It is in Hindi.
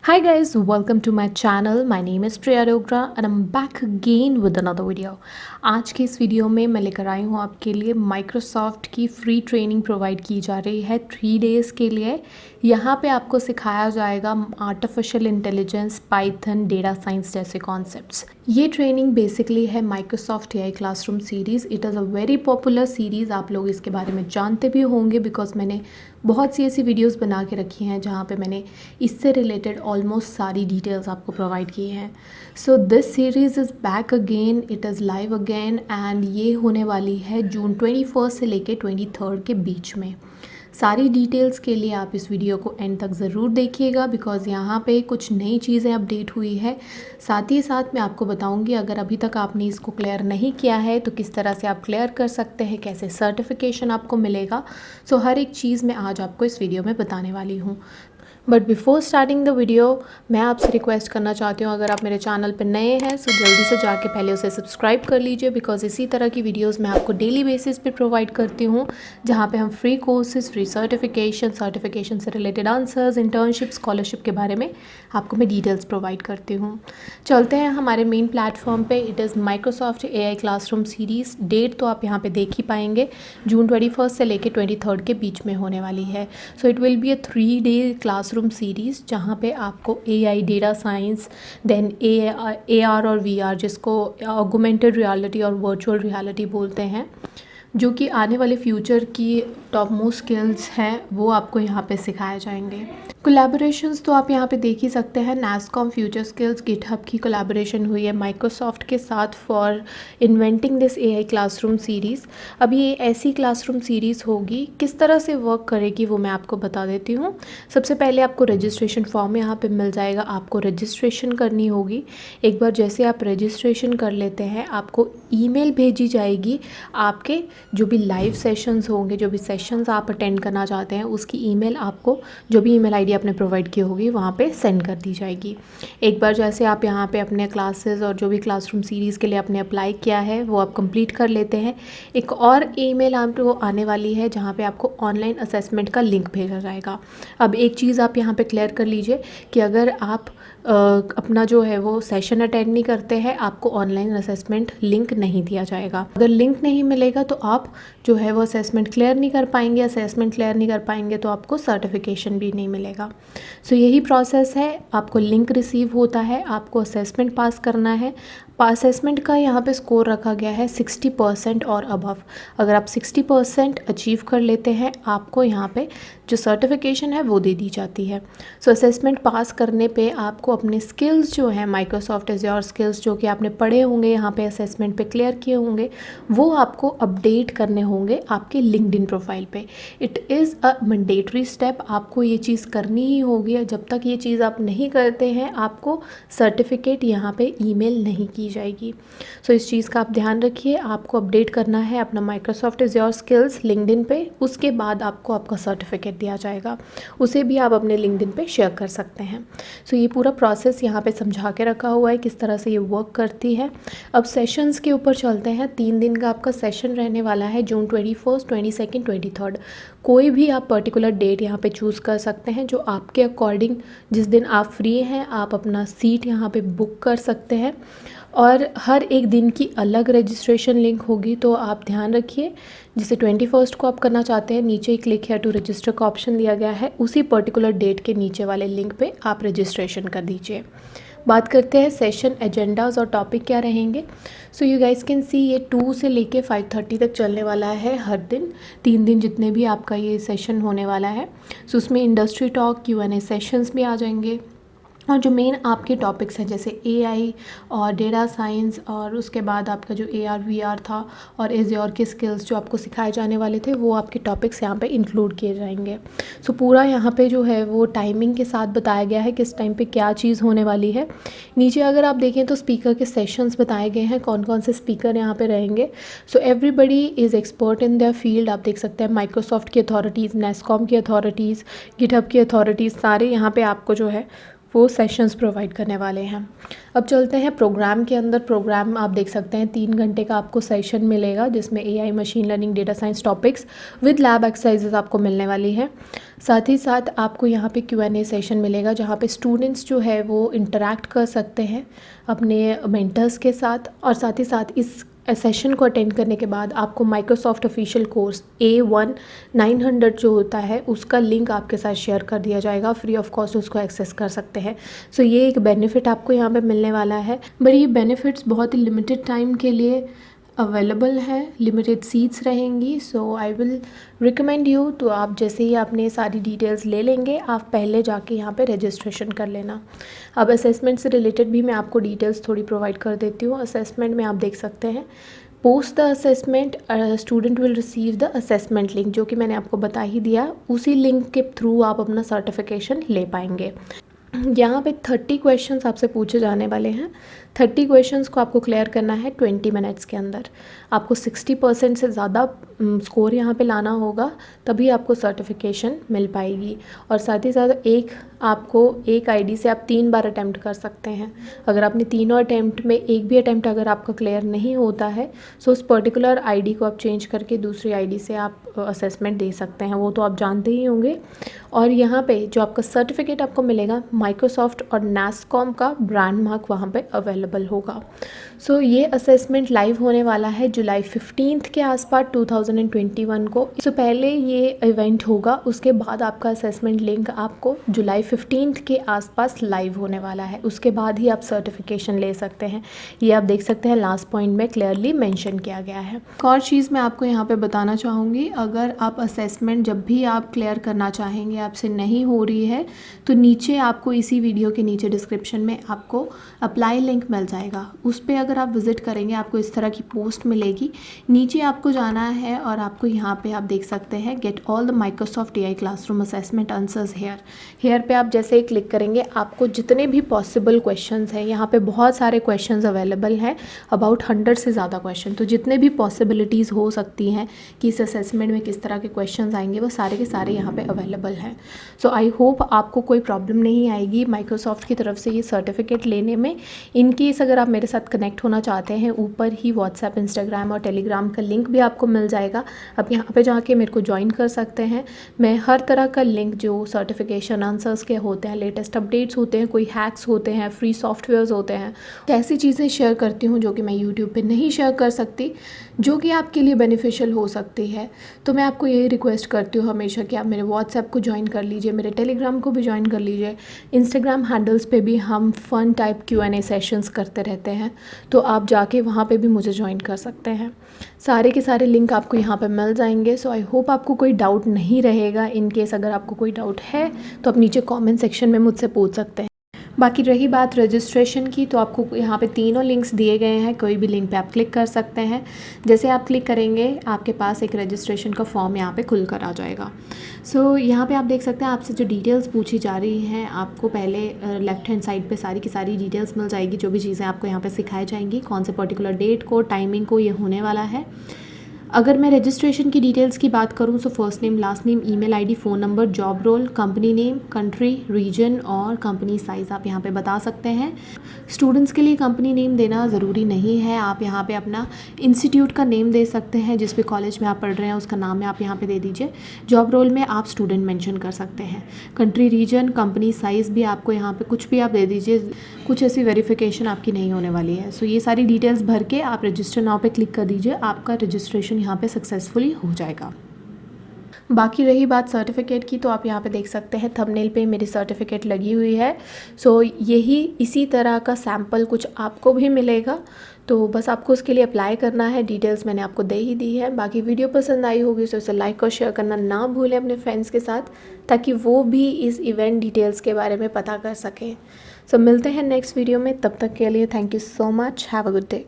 Hi guys, welcome to my channel. My name is Priya Dogra and I'm back again with another video. आज की इस वीडियो में मैं लेकर आई हूँ आपके लिए माइक्रोसॉफ्ट की फ्री ट्रेनिंग प्रोवाइड की जा रही है 3 डेज़ के लिए। यहाँ पे आपको सिखाया जाएगा artificial intelligence, Python, data science जैसे कॉन्सेप्ट्स। ये ट्रेनिंग बेसिकली है Microsoft AI classroom series. It is a very popular series. आप लोग इसके बारे में जानते भी होंगे बिकॉज मैंने बहुत सी ऐसी वीडियोस बना के रखी हैं जहाँ पे मैंने इससे रिलेटेड ऑलमोस्ट सारी डिटेल्स आपको प्रोवाइड की हैं। So this series is back again, it is live again and ये होने वाली है जून 21 से लेके 23 के बीच में। सारी डिटेल्स के लिए आप इस वीडियो को एंड तक ज़रूर देखिएगा बिकॉज़ यहाँ पे कुछ नई चीज़ें अपडेट हुई है। साथ ही साथ मैं आपको बताऊँगी अगर अभी तक आपने इसको क्लियर नहीं किया है तो किस तरह से आप क्लियर कर सकते हैं, कैसे सर्टिफिकेशन आपको मिलेगा। सो हर एक चीज़ मैं आज आपको इस वीडियो में बताने वाली हूँ। But before starting the video मैं आपसे रिक्वेस्ट करना चाहती हूँ, अगर आप मेरे चैनल पर नए हैं सो जल्दी से जाके पहले उसे सब्सक्राइब कर लीजिए बिकॉज इसी तरह की वीडियोस मैं आपको डेली बेसिस पे प्रोवाइड करती हूँ जहाँ पे हम फ्री कोर्सेज, फ्री सर्टिफिकेशन से रिलेटेड आंसर्स, इंटर्नशिप, स्कॉलरशिप के बारे में आपको मैं डिटेल्स प्रोवाइड करती हूँ। चलते हैं हमारे मेन प्लेटफॉर्म पे। It is Microsoft AI classroom series. Date तो आप यहाँ पे देख ही पाएंगे, जून 21 से लेके 23 के बीच में होने वाली है। So it will be a 3 day classroom series जहाँ पे आपको AI, data science, then AR और वीआर जिसको ऑगमेंटेड रियलिटी और वर्चुअल रियलिटी बोलते हैं, जो कि आने वाले फ्यूचर की टॉप मोस्ट स्किल्स हैं, वो आपको यहाँ पे सिखाए जाएंगे। कोलैबोरेशंस तो आप यहाँ पे देख ही सकते हैं। नासकॉम फ्यूचर स्किल्स, गिटहब की कोलैबोरेशन हुई है माइक्रोसॉफ्ट के साथ for inventing this AI classroom series. अब ये ऐसी क्लासरूम सीरीज़ होगी, किस तरह से वर्क करेगी वो मैं आपको बता देती हूँ। सबसे पहले आपको रजिस्ट्रेशन फॉर्म यहाँ पे मिल जाएगा, आपको रजिस्ट्रेशन करनी होगी। एक बार जैसे आप रजिस्ट्रेशन कर लेते हैं आपको ईमेल भेजी जाएगी। आपके जो भी लाइव सेशंस होंगे, जो भी सेशंस आप अटेंड करना चाहते हैं उसकी ईमेल आपको, जो भी ईमेल आईडी आपने प्रोवाइड की होगी वहाँ पे सेंड कर दी जाएगी। एक बार जैसे आप यहाँ पे अपने क्लासेस और जो भी क्लासरूम सीरीज़ के लिए आपने अप्लाई किया है वो आप कंप्लीट कर लेते हैं, एक और ईमेल आपको आने वाली है जहाँ पे आपको ऑनलाइन असेसमेंट का लिंक भेजा जाएगा। अब एक चीज़ आप यहाँ पे क्लियर कर लीजिए कि अगर आप अपना जो है वो सेशन अटेंड नहीं करते हैं आपको ऑनलाइन असेसमेंट लिंक नहीं दिया जाएगा। अगर लिंक नहीं मिलेगा तो आप जो है वो असेसमेंट क्लियर नहीं कर पाएंगे। असेसमेंट क्लियर नहीं कर पाएंगे तो आपको सर्टिफिकेशन भी नहीं मिलेगा। सो यही प्रोसेस है, आपको लिंक रिसीव होता है, आपको असेसमेंट पास करना है। असेसमेंट का यहाँ पे स्कोर रखा गया है 60% और अबव। अगर आप 60% अचीव कर लेते हैं आपको यहाँ पे जो सर्टिफिकेशन है वो दे दी जाती है। सो असेसमेंट पास करने पे आपको अपने स्किल्स जो हैं, माइक्रोसॉफ्ट एज़्योर स्किल्स जो कि आपने पढ़े होंगे यहाँ पे असेसमेंट पे क्लियर किए होंगे, वो आपको अपडेट करने होंगे आपके लिंक्डइन प्रोफाइल पे। It is a mandatory step, आपको ये चीज़ करनी ही होगी। जब तक ये चीज़ आप नहीं करते हैं आपको सर्टिफिकेट यहाँ पे ईमेल नहीं की जाएगी। सो इस चीज़ का आप ध्यान रखिए। आपको अपडेट करना है अपना माइक्रोसॉफ्ट एज़्योर स्किल्स लिंक्डइन पे, उसके बाद आपको आपका सर्टिफिकेट दिया जाएगा। उसे भी आप अपने लिंक्डइन पे शेयर कर सकते हैं। सो ये पूरा प्रोसेस यहाँ पे समझा के रखा हुआ है किस तरह से ये वर्क करती है। अब सेशंस के ऊपर चलते हैं। 3 दिन का आपका सेशन रहने वाला है, जून 21, 22, 23। कोई भी आप पर्टिकुलर डेट यहाँ पे चूज़ कर सकते हैं जो आपके अकॉर्डिंग, जिस दिन आप फ्री हैं आप अपना सीट यहाँ पे बुक कर सकते हैं। और हर एक दिन की अलग रजिस्ट्रेशन लिंक होगी, तो आप ध्यान रखिए जिसे 21 को आप करना चाहते हैं नीचे ही क्लिक हियर टू रजिस्टर का ऑप्शन दिया गया है, उसी पर्टिकुलर डेट के नीचे वाले लिंक पे आप रजिस्ट्रेशन कर दीजिए। बात करते हैं सेशन एजेंडाज़ और टॉपिक क्या रहेंगे। So you guys can see ये 2 से लेके 5:30 तक चलने वाला है हर दिन, 3 दिन जितने भी आपका ये सेशन होने वाला है। सो उसमें इंडस्ट्री टॉक, Q&A सेशंस भी आ जाएंगे और जो मेन आपके टॉपिक्स हैं जैसे एआई और डेटा साइंस, और उसके बाद आपका जो एआर वीआर था और एज़्योर के स्किल्स जो आपको सिखाए जाने वाले थे वो आपके टॉपिक्स यहाँ पे इंक्लूड किए जाएंगे। सो पूरा यहाँ पे जो है वो टाइमिंग के साथ बताया गया है किस टाइम पे क्या चीज़ होने वाली है। नीचे अगर आप देखें तो स्पीकर के सेशंस बताए गए हैं, कौन कौन से स्पीकर यहाँ पे रहेंगे। So everybody is expert in their field. आप देख सकते हैं माइक्रोसॉफ्ट की अथॉरिटीज़, नासकॉम की अथॉरिटीज़, गिटहब की अथॉरिटीज़, सारे यहाँ पे आपको जो है वो सेशंस प्रोवाइड करने वाले हैं। अब चलते हैं प्रोग्राम के अंदर। प्रोग्राम आप देख सकते हैं 3 घंटे का आपको सेशन मिलेगा, जिसमें AI, machine learning, data science topics with lab exercises आपको मिलने वाली है। साथ ही साथ आपको यहाँ पे Q&A सेशन मिलेगा, जहाँ पे स्टूडेंट्स जो है वो इंटरेक्ट कर सकते हैं अपने मेंटर्स के साथ। और साथ ही साथ इस सेशन को अटेंड करने के बाद आपको माइक्रोसॉफ्ट ऑफिशियल कोर्स A1 900 जो होता है उसका लिंक आपके साथ शेयर कर दिया जाएगा, फ्री ऑफ कॉस्ट उसको एक्सेस कर सकते हैं। सो ये एक बेनिफिट आपको यहाँ पे मिलने वाला है, बट ये बेनिफिट्स बहुत ही लिमिटेड टाइम के लिए अवेलेबल है, लिमिटेड सीट्स रहेंगी। सो आई विल रिकमेंड यू, तो आप जैसे ही आपने सारी डिटेल्स ले लेंगे, आप पहले जाके यहाँ पे रजिस्ट्रेशन कर लेना। अब असेसमेंट से रिलेटेड भी मैं आपको डिटेल्स थोड़ी प्रोवाइड कर देती हूँ। असेसमेंट में आप देख सकते हैं, post the assessment student will receive the assessment link, जो कि मैंने आपको बता ही दिया। उसी लिंक के थ्रू आप अपना सर्टिफिकेशन ले पाएंगे। यहाँ पे 30 क्वेश्चंस आपसे पूछे जाने वाले हैं। 30 क्वेश्चंस को आपको क्लियर करना है 20 मिनट्स के अंदर। आपको 60% से ज़्यादा स्कोर यहाँ पे लाना होगा, तभी आपको सर्टिफिकेशन मिल पाएगी। और साथ ही साथ आपको एक आईडी से आप 3 बार अटैम्प्ट कर सकते हैं। अगर आपने तीनों अटैम्प्ट में एक भी अटैम्प्ट अगर आपका क्लियर नहीं होता है, सो उस पर्टिकुलर आईडी को आप चेंज करके दूसरी आईडी से आप असेसमेंट दे सकते हैं, वो तो आप जानते ही होंगे। और यहाँ पे जो आपका सर्टिफिकेट आपको मिलेगा, माइक्रोसॉफ्ट और NASSCOM का ब्रांड मार्क वहाँ पे अवेलेबल होगा। सो ये असेसमेंट लाइव होने वाला है जुलाई 15 के आसपास 2021 को। इससे पहले ये इवेंट होगा, उसके बाद आपका असेसमेंट लिंक आपको जुलाई 15 के आसपास लाइव होने वाला है। उसके बाद ही आप सर्टिफिकेशन ले सकते हैं। ये आप देख सकते हैं लास्ट पॉइंट में क्लियरली मेंशन किया गया है। एक और चीज़ मैं आपको यहाँ पे बताना चाहूँगी, अगर आप असेसमेंट जब भी आप क्लियर करना चाहेंगे, आपसे नहीं हो रही है, तो नीचे आपको इसी वीडियो के नीचे डिस्क्रिप्शन में आपको अप्लाई लिंक मिल जाएगा। उस पर अगर आप विज़िट करेंगे, आपको इस तरह की पोस्ट मिलेगी। नीचे आपको जाना है और आपको यहाँ पे आप देख सकते हैं get all the Microsoft AI classroom assessment answers here पे आप जैसे ही क्लिक करेंगे, आपको जितने भी पॉसिबल क्वेश्चंस हैं, यहाँ पे बहुत सारे क्वेश्चंस अवेलेबल हैं, अबाउट 100 से ज़्यादा क्वेश्चन। तो जितने भी पॉसिबिलिटीज़ हो सकती हैं कि इस असेसमेंट में किस तरह के क्वेश्चंस आएंगे, वो सारे के सारे यहाँ पे अवेलेबल हैं। सो आई होप आपको कोई प्रॉब्लम नहीं आएगी माइक्रोसॉफ्ट की तरफ से ये सर्टिफिकेट लेने में। इन केस अगर आप मेरे साथ कनेक्ट होना चाहते हैं, ऊपर ही व्हाट्सएप, इंस्टाग्राम और टेलीग्राम का लिंक भी आपको मिल जाएगा। आप यहाँ पे जाके मेरे को ज्वाइन कर सकते हैं। मैं हर तरह का लिंक जो सर्टिफिकेशन आंसर्स के होते हैं, लेटेस्ट अपडेट्स होते हैं, कोई हैक्स होते हैं, फ्री सॉफ्टवेयर्स होते हैं, ऐसी चीज़ें शेयर करती हूँ जो कि मैं यूट्यूब पे नहीं शेयर कर सकती, जो कि आपके लिए बेनिफिशियल हो सकती है। तो मैं आपको यही रिक्वेस्ट करती हूँ हमेशा कि आप मेरे व्हाट्सएप को ज्वाइन कर लीजिए, मेरे टेलीग्राम को भी ज्वाइन कर लीजिए। इंस्टाग्राम हैंडल्स पे भी हम फ़न टाइप Q&A सेशंस करते रहते हैं, तो आप जाके वहाँ पे भी मुझे ज्वाइन कर सकते हैं। सारे के सारे लिंक आपको यहाँ पे मिल जाएंगे। सो आई होप आपको कोई डाउट नहीं रहेगा। इन केस अगर आपको कोई डाउट है तो आप नीचे कमेंट सेक्शन में मुझसे पूछ सकते हैं। बाकी रही बात रजिस्ट्रेशन की, तो आपको यहाँ पे तीनों लिंक्स दिए गए हैं, कोई भी लिंक पे आप क्लिक कर सकते हैं। जैसे आप क्लिक करेंगे, आपके पास एक रजिस्ट्रेशन का फॉर्म यहाँ पे खुल कर आ जाएगा। सो यहाँ पे आप देख सकते हैं आपसे जो डिटेल्स पूछी जा रही हैं, आपको पहले लेफ्ट हैंड साइड पे सारी की सारी डिटेल्स मिल जाएगी, जो भी चीज़ें आपको यहाँ पे सिखाई जाएंगी, कौन से पर्टिकुलर डेट को, टाइमिंग को ये होने वाला है। अगर मैं रजिस्ट्रेशन की डिटेल्स की बात करूं, तो first name, last name, email ID, phone number, job role, company name, country, region और कंपनी साइज़ आप यहां पे बता सकते हैं। स्टूडेंट्स के लिए कंपनी नेम देना ज़रूरी नहीं है, आप यहां पे अपना इंस्टीट्यूट का नेम दे सकते हैं, जिस भी कॉलेज में आप पढ़ रहे हैं उसका नाम आप यहाँ पे दे दीजिए। जॉब रोल में आप स्टूडेंट मेंशन कर सकते हैं। कंट्री, रीजन, कंपनी साइज़ भी आपको यहाँ पर कुछ भी आप दे दीजिए, कुछ ऐसी वेरिफिकेशन आपकी नहीं होने वाली है। सो ये सारी डिटेल्स भर के आप रजिस्टर नाउ पे क्लिक कर दीजिए, आपका रजिस्ट्रेशन यहाँ पे सक्सेसफुली हो जाएगा। बाकी रही बात सर्टिफिकेट की, तो आप यहाँ पे देख सकते हैं थंबनेल पे मेरी सर्टिफिकेट लगी हुई है। सो यही इसी तरह का सैम्पल कुछ आपको भी मिलेगा, तो बस आपको उसके लिए अप्लाई करना है। डिटेल्स मैंने आपको दे ही दी है। बाकी वीडियो पसंद आई होगी तो उसे लाइक और शेयर करना ना भूलें अपने फ्रेंड्स के साथ, ताकि वो भी इस इवेंट डिटेल्स के बारे में पता कर सकें। सो मिलते हैं नेक्स्ट वीडियो में, तब तक के लिए thank you so much, have a good day.